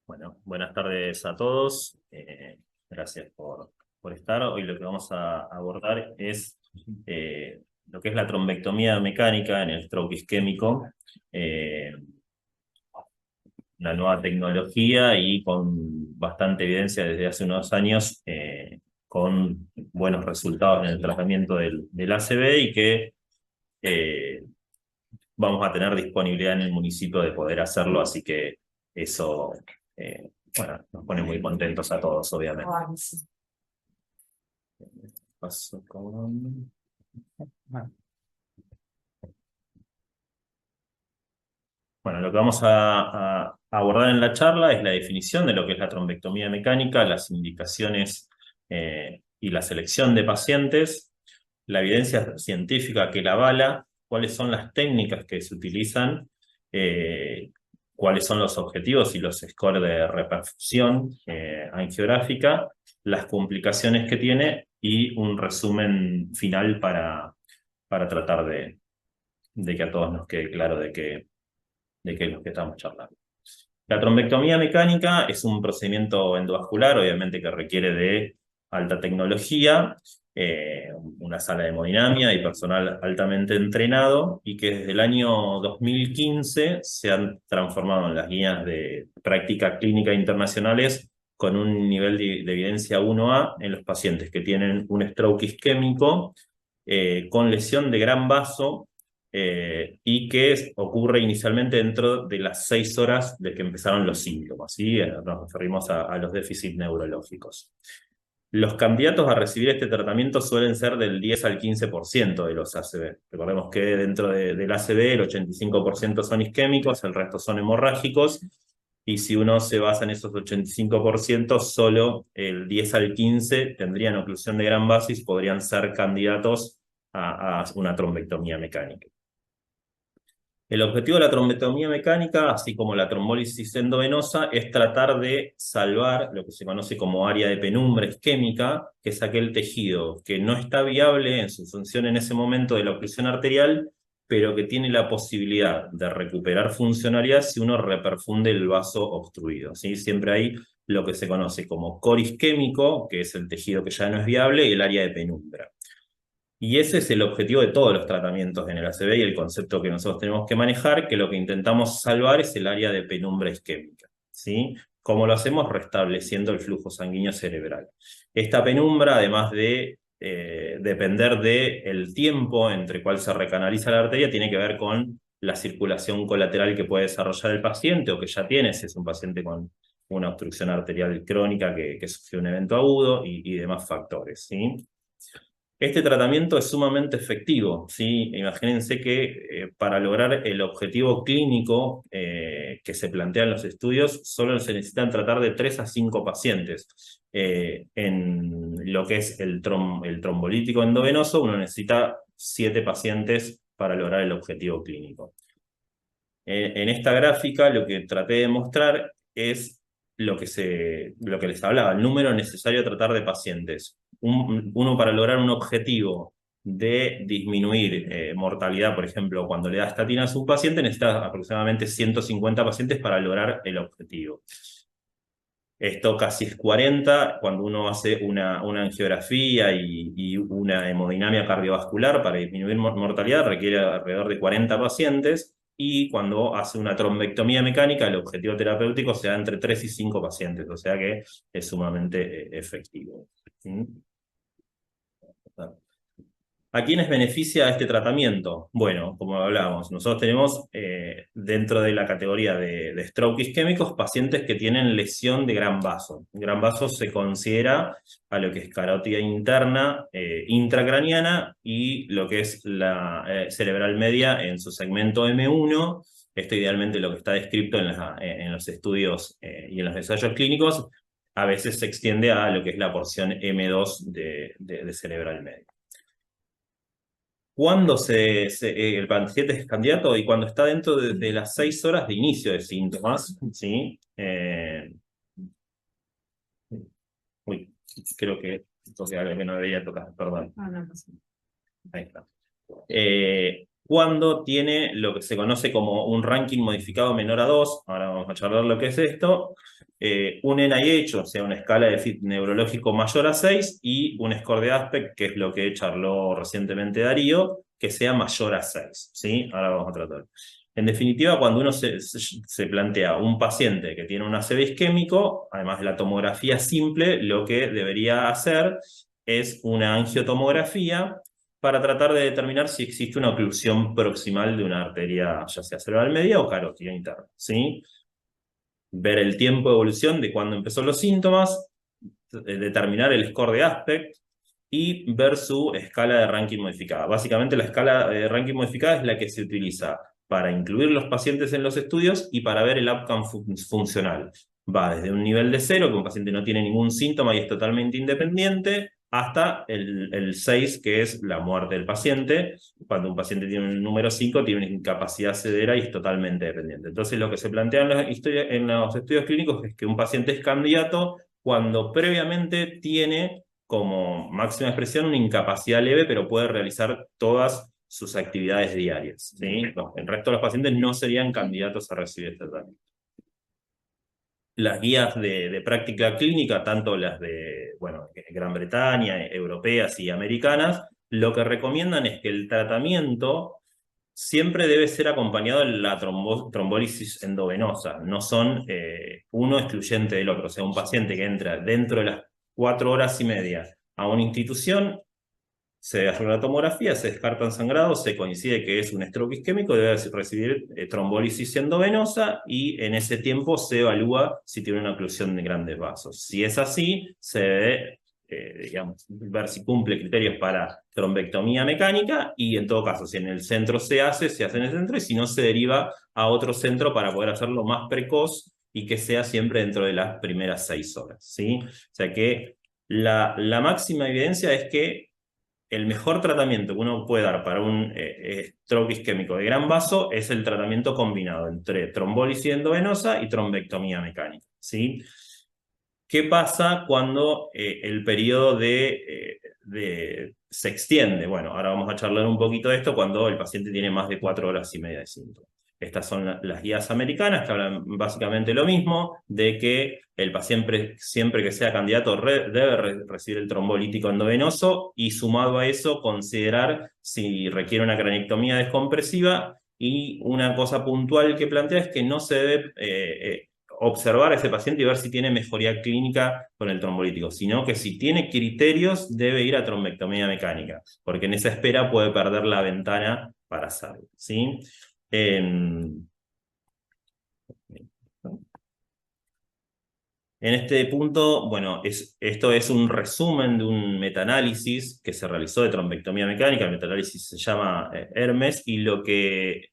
Bueno, buenas tardes a todos. Gracias por estar. Hoy lo que vamos a abordar es lo que es la trombectomía mecánica en el stroke isquémico, eh, una nueva tecnología y con bastante evidencia desde hace unos años, con buenos resultados en el tratamiento del ACV y que eh, vamos a tener disponibilidad en el municipio de poder hacerlo, así que eso, bueno, nos pone muy contentos a todos, obviamente. Paso con... Bueno, lo que vamos a abordar en la charla es la definición de lo que es la trombectomía mecánica, las indicaciones y la selección de pacientes, la evidencia científica que la avala, cuáles son las técnicas que se utilizan, eh, cuáles son los objetivos y los scores de reperfusión angiográfica, las complicaciones que tiene y un resumen final para tratar de que a todos nos quede claro de qué es lo que estamos charlando. La trombectomía mecánica es un procedimiento endovascular, obviamente que requiere de alta tecnología, una sala de hemodinamia y personal altamente entrenado, y que desde el año 2015 se han transformado en las guías de práctica clínica internacionales con un nivel de evidencia 1A en los pacientes que tienen un stroke isquémico con lesión de gran vaso y que ocurre inicialmente dentro de las 6 horas de que empezaron los síntomas, ¿sí? Nos referimos a los déficits neurológicos. Los candidatos a recibir este tratamiento suelen ser del 10 al 15% de los ACV. Recordemos que dentro del ACV el 85% son isquémicos, el resto son hemorrágicos, y si uno se basa en esos 85%, solo el 10 al 15 tendrían oclusión de gran vaso y podrían ser candidatos a una trombectomía mecánica. El objetivo de la trombectomía mecánica, así como la trombólisis endovenosa, es tratar de salvar lo que se conoce como área de penumbra isquémica, que es aquel tejido que no está viable en su función en ese momento de la oclusión arterial, pero que tiene la posibilidad de recuperar funcionalidad si uno reperfunde el vaso obstruido, ¿sí? Siempre hay lo que se conoce como core isquémico, que es el tejido que ya no es viable, y el área de penumbra. Y ese es el objetivo de todos los tratamientos en el ACV y el concepto que nosotros tenemos que manejar, que lo que intentamos salvar es el área de penumbra isquémica, ¿sí? ¿Cómo lo hacemos? Restableciendo el flujo sanguíneo cerebral. Esta penumbra, además de depender del tiempo entre cual se recanaliza la arteria, tiene que ver con la circulación colateral que puede desarrollar el paciente o que ya tiene, si es un paciente con una obstrucción arterial crónica que sufrió un evento agudo y demás factores, ¿sí? Este tratamiento es sumamente efectivo, ¿sí? Imagínense que para lograr el objetivo clínico que se plantea en los estudios, solo se necesitan tratar de 3 a 5 pacientes. En lo que es el trombolítico endovenoso, uno necesita 7 pacientes para lograr el objetivo clínico. En esta gráfica lo que traté de mostrar es lo que les hablaba, el número necesario a tratar de pacientes. Uno para lograr un objetivo de disminuir mortalidad, por ejemplo, cuando le da estatinas a un paciente, necesita aproximadamente 150 pacientes para lograr el objetivo. Esto casi es 40 cuando uno hace una angiografía y una hemodinamia cardiovascular para disminuir mortalidad, requiere alrededor de 40 pacientes, y cuando hace una trombectomía mecánica, el objetivo terapéutico se da entre 3 y 5 pacientes, o sea que es sumamente efectivo. ¿Sí? ¿A quiénes beneficia este tratamiento? Bueno, como hablábamos, nosotros tenemos dentro de la categoría de stroke isquémicos pacientes que tienen lesión de gran vaso. Gran vaso se considera a lo que es carótida interna intracraniana y lo que es la cerebral media en su segmento M1. Esto idealmente lo que está descrito en los estudios y en los ensayos clínicos. A veces se extiende a lo que es la porción M2 de cerebral media. Cuando el paciente es candidato y cuando está dentro de las 6 horas de inicio de síntomas, ¿sí? Uy, creo que toqué algo que no debería tocar, perdón. No, no pasa. Ahí está. cuando tiene lo que se conoce como un ranking modificado menor a 2, ahora vamos a charlar lo que es esto, un NIH, o sea, una escala de fit neurológico mayor a 6, y un score de Aspect, que es lo que charló recientemente Darío, que sea mayor a 6, ¿sí? Ahora vamos a tratar. En definitiva, cuando uno se plantea un paciente que tiene un ACV isquémico, además de la tomografía simple, lo que debería hacer es una angiotomografía para tratar de determinar si existe una oclusión proximal de una arteria, ya sea cerebral media o carótida interna, ¿sí? Ver el tiempo de evolución de cuando empezó los síntomas, determinar el score de Aspect y ver su escala de ranking modificada. Básicamente la escala de ranking modificada es la que se utiliza para incluir los pacientes en los estudios y para ver el outcome funcional. Va desde un nivel de 0, que un paciente no tiene ningún síntoma y es totalmente independiente, hasta el 6, que es la muerte del paciente. Cuando un paciente tiene un número 5, tiene una incapacidad severa y es totalmente dependiente. Entonces, lo que se plantea en los estudios clínicos es que un paciente es candidato cuando previamente tiene como máxima expresión una incapacidad leve, pero puede realizar todas sus actividades diarias, ¿sí? El resto de los pacientes no serían candidatos a recibir este tratamiento. Las guías de práctica clínica, tanto las de Gran Bretaña, europeas y americanas, lo que recomiendan es que el tratamiento siempre debe ser acompañado de la trombólisis endovenosa. No son uno excluyente del otro. O sea, un paciente que entra dentro de las 4 horas y media a una institución, se hace una tomografía, se descartan sangrados, se coincide que es un stroke isquémico, debe recibir trombólisis endovenosa y en ese tiempo se evalúa si tiene una oclusión de grandes vasos. Si es así, se debe ver si cumple criterios para trombectomía mecánica y en todo caso, si en el centro se hace en el centro y si no, se deriva a otro centro para poder hacerlo más precoz y que sea siempre dentro de las primeras 6 horas, ¿sí? O sea que la máxima evidencia es que el mejor tratamiento que uno puede dar para un stroke isquémico de gran vaso es el tratamiento combinado entre trombólisis endovenosa y trombectomía mecánica, ¿sí? ¿Qué pasa cuando el periodo se extiende? Bueno, ahora vamos a charlar un poquito de esto cuando el paciente tiene más de 4 horas y media de síntomas. Estas son las guías americanas que hablan básicamente lo mismo, de que el paciente siempre que sea candidato debe recibir el trombolítico endovenoso y sumado a eso considerar si requiere una cranectomía descompresiva, y una cosa puntual que plantea es que no se debe observar a ese paciente y ver si tiene mejoría clínica con el trombolítico, sino que si tiene criterios debe ir a trombectomía mecánica, porque en esa espera puede perder la ventana para hacerlo, ¿sí? En este punto, bueno, esto es un resumen de un metaanálisis que se realizó de trombectomía mecánica. El metaanálisis se llama Hermes, y lo que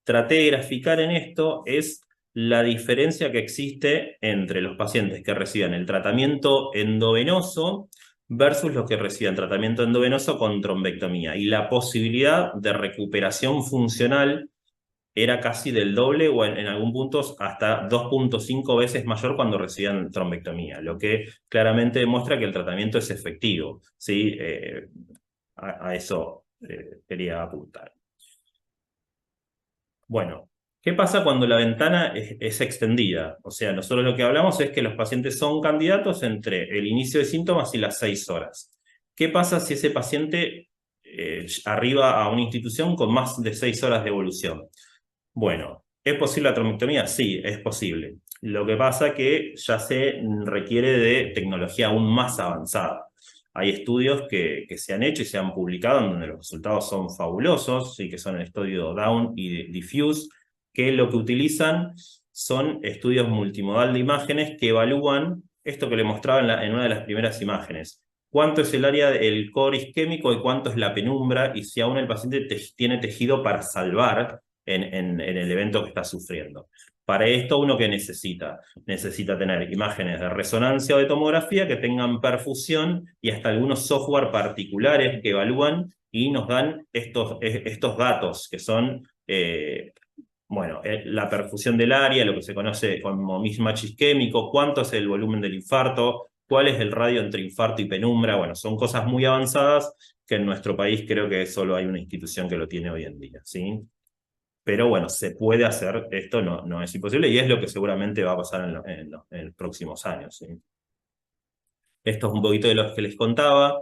traté de graficar en esto es la diferencia que existe entre los pacientes que reciban el tratamiento endovenoso versus los que reciban tratamiento endovenoso con trombectomía. Y la posibilidad de recuperación funcional era casi del doble o en algún punto hasta 2.5 veces mayor cuando recibían trombectomía, lo que claramente demuestra que el tratamiento es efectivo, ¿sí? A eso quería apuntar. Bueno, ¿qué pasa cuando la ventana es extendida? O sea, nosotros lo que hablamos es que los pacientes son candidatos entre el inicio de síntomas y las 6 horas. ¿Qué pasa si ese paciente arriba a una institución con más de 6 horas de evolución? Bueno, ¿es posible la trombectomía? Sí, es posible. Lo que pasa es que ya se requiere de tecnología aún más avanzada. Hay estudios que se han hecho y se han publicado en donde los resultados son fabulosos, ¿sí? Que son el estudio Down y Diffuse, que lo que utilizan son estudios multimodal de imágenes que evalúan esto que le mostraba en una de las primeras imágenes. Cuánto es el área del core isquémico y cuánto es la penumbra, y si aún el paciente tiene tejido para salvar en el evento que está sufriendo. Para esto, uno que necesita tener imágenes de resonancia o de tomografía que tengan perfusión y hasta algunos software particulares que evalúan y nos dan estos datos que son la perfusión del área, lo que se conoce como mismatch isquémico, cuánto es el volumen del infarto, cuál es el radio entre infarto y penumbra. Bueno, son cosas muy avanzadas que en nuestro país creo que solo hay una institución que lo tiene hoy en día, ¿sí? Pero bueno, se puede hacer, esto no es imposible y es lo que seguramente va a pasar en los próximos años, ¿sí? Esto es un poquito de lo que les contaba,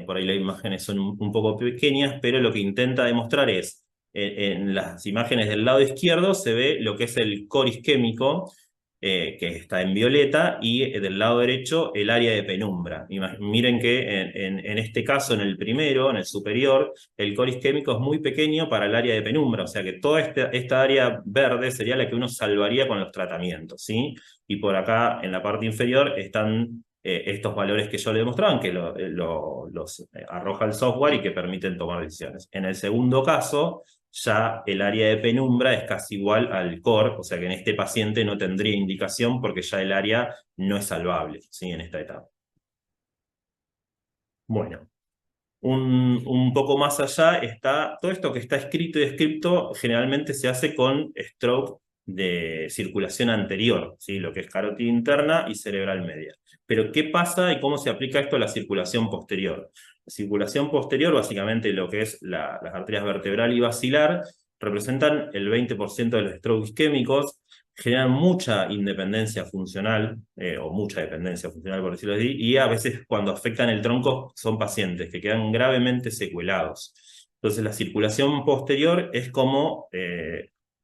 por ahí las imágenes son un poco pequeñas, pero lo que intenta demostrar es, en las imágenes del lado izquierdo se ve lo que es el core isquémico, que está en violeta, y del lado derecho el área de penumbra. Miren que en este caso, en el primero, en el superior, el core isquémico es muy pequeño para el área de penumbra, o sea que toda esta área verde sería la que uno salvaría con los tratamientos, ¿sí? Y por acá, en la parte inferior, están estos valores que yo le demostraban, que los arroja el software y que permiten tomar decisiones. En el segundo caso, ya el área de penumbra es casi igual al core, o sea que en este paciente no tendría indicación porque ya el área no es salvable, ¿sí? En esta etapa. Bueno, un poco más allá está todo esto que está escrito y descrito, generalmente se hace con stroke de circulación anterior, ¿sí? Lo que es carótida interna y cerebral media. Pero ¿qué pasa y cómo se aplica esto a la circulación posterior? La circulación posterior, básicamente lo que es las arterias vertebral y basilar, representan el 20% de los strokes isquémicos, generan mucha independencia funcional, o mucha dependencia funcional, por decirlo así, y a veces cuando afectan el tronco son pacientes que quedan gravemente secuelados. Entonces la circulación posterior es como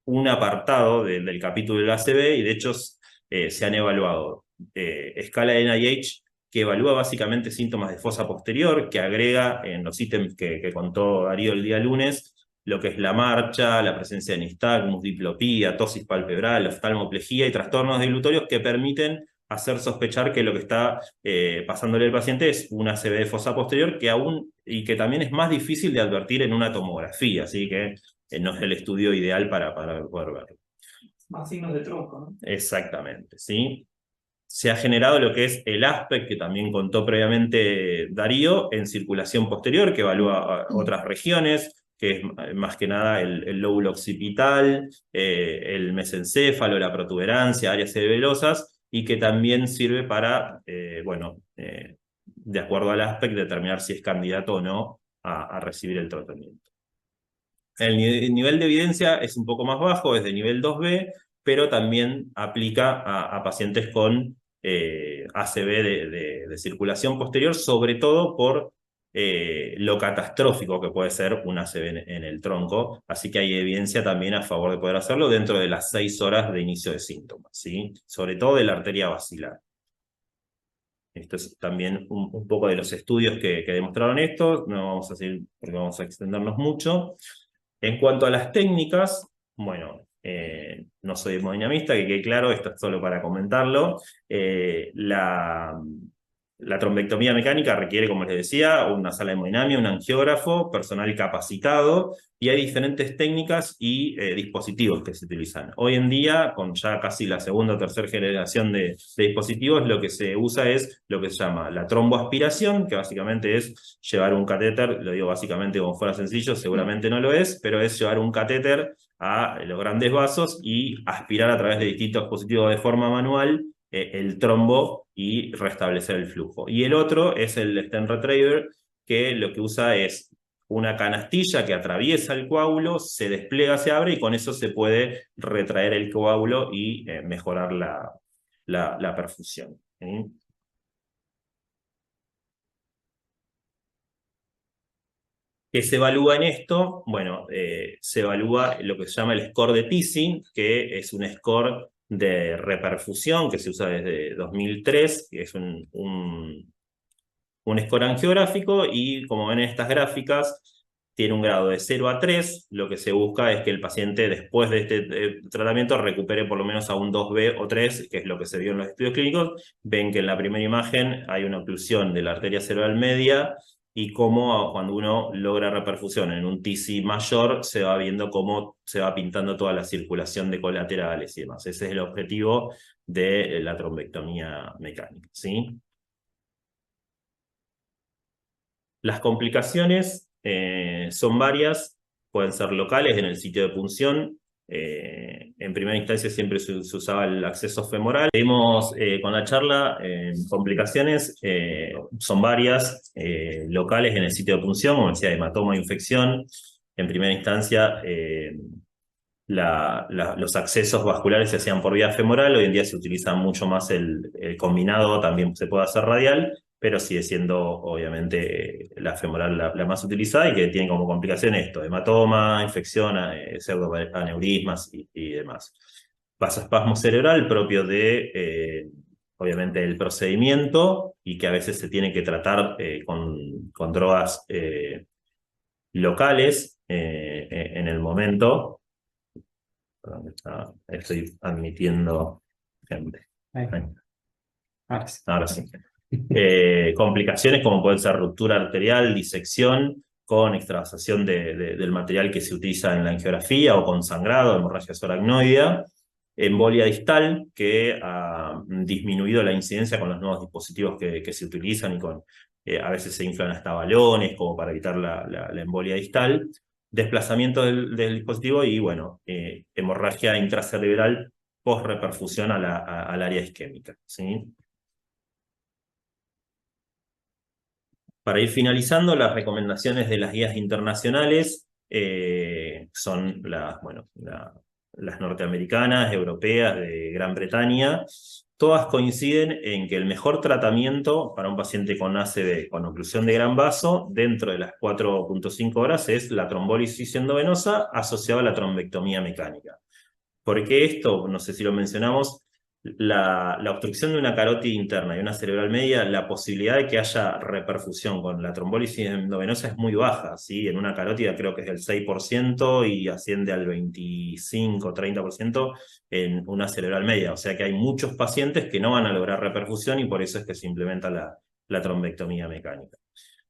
un apartado del capítulo del ACV, y de hecho se han evaluado escala de NIH que evalúa básicamente síntomas de fosa posterior, que agrega en los ítems que contó Darío el día lunes, lo que es la marcha, la presencia de nistagmus, diplopía, tosis palpebral, oftalmoplejía y trastornos dilutorios que permiten hacer sospechar que lo que está pasándole al paciente es una ACV de fosa posterior y que también es más difícil de advertir en una tomografía, así que no es el estudio ideal para poder verlo. Más signos de tronco, ¿no? Exactamente, ¿sí? Se ha generado lo que es el ASPEC, que también contó previamente Darío, en circulación posterior, que evalúa otras regiones, que es más que nada el lóbulo occipital, el mesencéfalo, la protuberancia, áreas cerebelosas, y que también sirve para, de acuerdo al ASPEC, determinar si es candidato o no a recibir el tratamiento. El nivel de evidencia es un poco más bajo, es de nivel 2B, pero también aplica a pacientes con ACV de circulación posterior, sobre todo por lo catastrófico que puede ser un ACV en el tronco. Así que hay evidencia también a favor de poder hacerlo dentro de las 6 horas de inicio de síntomas, ¿sí? Sobre todo de la arteria basilar. Esto es también un poco de los estudios que demostraron esto. No vamos a seguir porque vamos a extendernos mucho. En cuanto a las técnicas, bueno, no soy hemodinamista, que quede claro, esto es solo para comentarlo. La trombectomía mecánica requiere, como les decía, una sala de hemodinamia, un angiógrafo, personal capacitado, y hay diferentes técnicas y dispositivos que se utilizan. Hoy en día, con ya casi la segunda o tercera generación de dispositivos, lo que se usa es lo que se llama la tromboaspiración, que básicamente es llevar un catéter, lo digo básicamente como fuera sencillo, seguramente no lo es, pero es llevar un catéter a los grandes vasos y aspirar a través de distintos dispositivos de forma manual el trombo y restablecer el flujo. Y el otro es el stent retriever, que lo que usa es una canastilla que atraviesa el coágulo, se despliega, se abre y con eso se puede retraer el coágulo y mejorar la perfusión. ¿Sí? ¿Qué se evalúa en esto? Bueno, se evalúa lo que se llama el score de Teasing, que es un score de reperfusión que se usa desde 2003, que es un score angiográfico, y como ven en estas gráficas, tiene un grado de 0 a 3. Lo que se busca es que el paciente después de este tratamiento recupere por lo menos a un 2B o 3, que es lo que se vio en los estudios clínicos. Ven que en la primera imagen hay una oclusión de la arteria cerebral media, y cómo cuando uno logra reperfusión en un TC mayor, se va viendo cómo se va pintando toda la circulación de colaterales y demás. Ese es el objetivo de la trombectomía mecánica, ¿sí? Las complicaciones son varias, pueden ser locales en el sitio de punción, En primera instancia siempre se usaba el acceso femoral. Vimos con la charla complicaciones, son varias, locales en el sitio de punción, como decía, hematoma, infección. En primera instancia, los accesos vasculares se hacían por vía femoral, hoy en día se utiliza mucho más el combinado, también se puede hacer radial, pero sigue siendo obviamente la femoral la más utilizada y que tiene como complicación esto, hematoma, infección, pseudoaneurismas y demás. Vasoespasmo cerebral propio de, obviamente, el procedimiento y que a veces se tiene que tratar con drogas locales en el momento. Estoy admitiendo gente. Ahí. Ahora sí. Ahora sí. Complicaciones como pueden ser ruptura arterial, disección con extravasación del material que se utiliza en la angiografía o con sangrado, hemorragia subaracnoidea, embolia distal, que ha disminuido la incidencia con los nuevos dispositivos que se utilizan y con a veces se inflan hasta balones como para evitar la embolia distal, desplazamiento del dispositivo y, bueno, hemorragia intracerebral post-reperfusión al área isquémica, ¿sí? Para ir finalizando, las recomendaciones de las guías internacionales son las norteamericanas, europeas, de Gran Bretaña. Todas coinciden en que el mejor tratamiento para un paciente con ACV con oclusión de gran vaso dentro de las 4.5 horas es la trombólisis endovenosa asociada a la trombectomía mecánica. ¿Por qué esto? No sé si lo mencionamos. La obstrucción de una carótida interna y una cerebral media, la posibilidad de que haya reperfusión con la trombólisis endovenosa es muy baja, ¿sí? En una carótida creo que es del 6% y asciende al 25-30% en una cerebral media. O sea que hay muchos pacientes que no van a lograr reperfusión y por eso es que se implementa la trombectomía mecánica.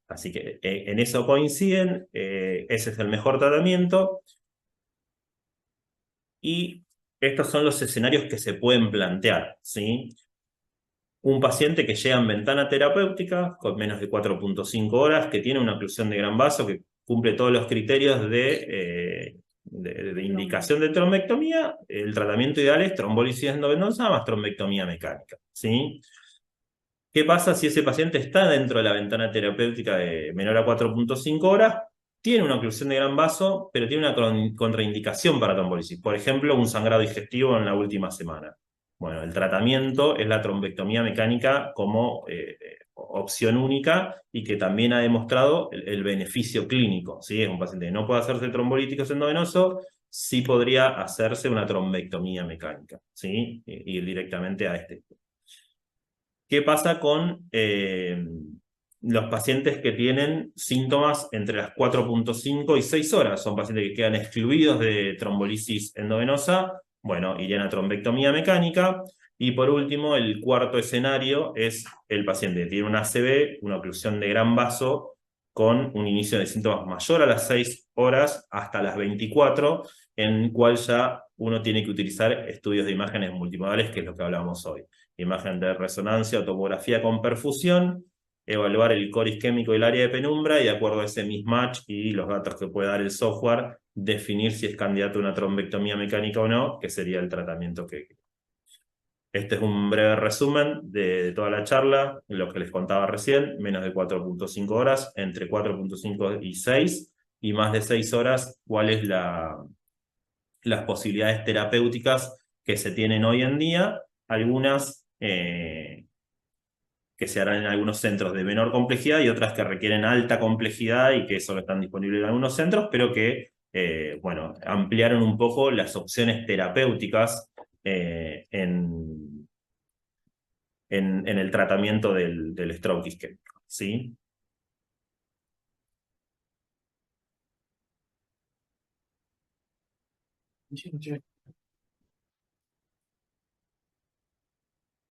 Así que en eso coinciden, ese es el mejor tratamiento. Y estos son los escenarios que se pueden plantear, ¿sí? Un paciente que llega en ventana terapéutica con menos de 4.5 horas, que tiene una oclusión de gran vaso, que cumple todos los criterios de indicación de trombectomía. El tratamiento ideal es trombólisis endovenosa más trombectomía mecánica, ¿sí? ¿Qué pasa si ese paciente está dentro de la ventana terapéutica de menor a 4.5 horas? Tiene una oclusión de gran vaso, pero tiene una contraindicación para trombólisis. Por ejemplo, un sangrado digestivo en la última semana. Bueno, el tratamiento es la trombectomía mecánica como opción única y que también ha demostrado el beneficio clínico, ¿sí? Es un paciente que no puede hacerse trombolítico endovenoso, sí podría hacerse una trombectomía mecánica, ¿sí? Ir directamente a este. ¿Qué pasa con los pacientes que tienen síntomas entre las 4.5 y 6 horas? Son pacientes que quedan excluidos de trombolisis endovenosa, bueno, irían a trombectomía mecánica. Y por último, el cuarto escenario es el paciente que tiene una ACV, una oclusión de gran vaso, con un inicio de síntomas mayor a las 6 horas hasta las 24, en el cual ya uno tiene que utilizar estudios de imágenes multimodales, que es lo que hablamos hoy. Imagen de resonancia o tomografía con perfusión, evaluar el core isquémico y el área de penumbra y de acuerdo a ese mismatch y los datos que puede dar el software, definir si es candidato a una trombectomía mecánica o no, que sería el tratamiento que... Este es un breve resumen de toda la charla, lo que les contaba recién, menos de 4.5 horas, entre 4.5 y 6, y más de 6 horas, cuáles las posibilidades terapéuticas que se tienen hoy en día, algunas que se harán en algunos centros de menor complejidad y otras que requieren alta complejidad y que solo están disponibles en algunos centros, pero que, bueno, ampliaron un poco las opciones terapéuticas en el tratamiento del stroke isquémico, ¿sí? Sí, sí.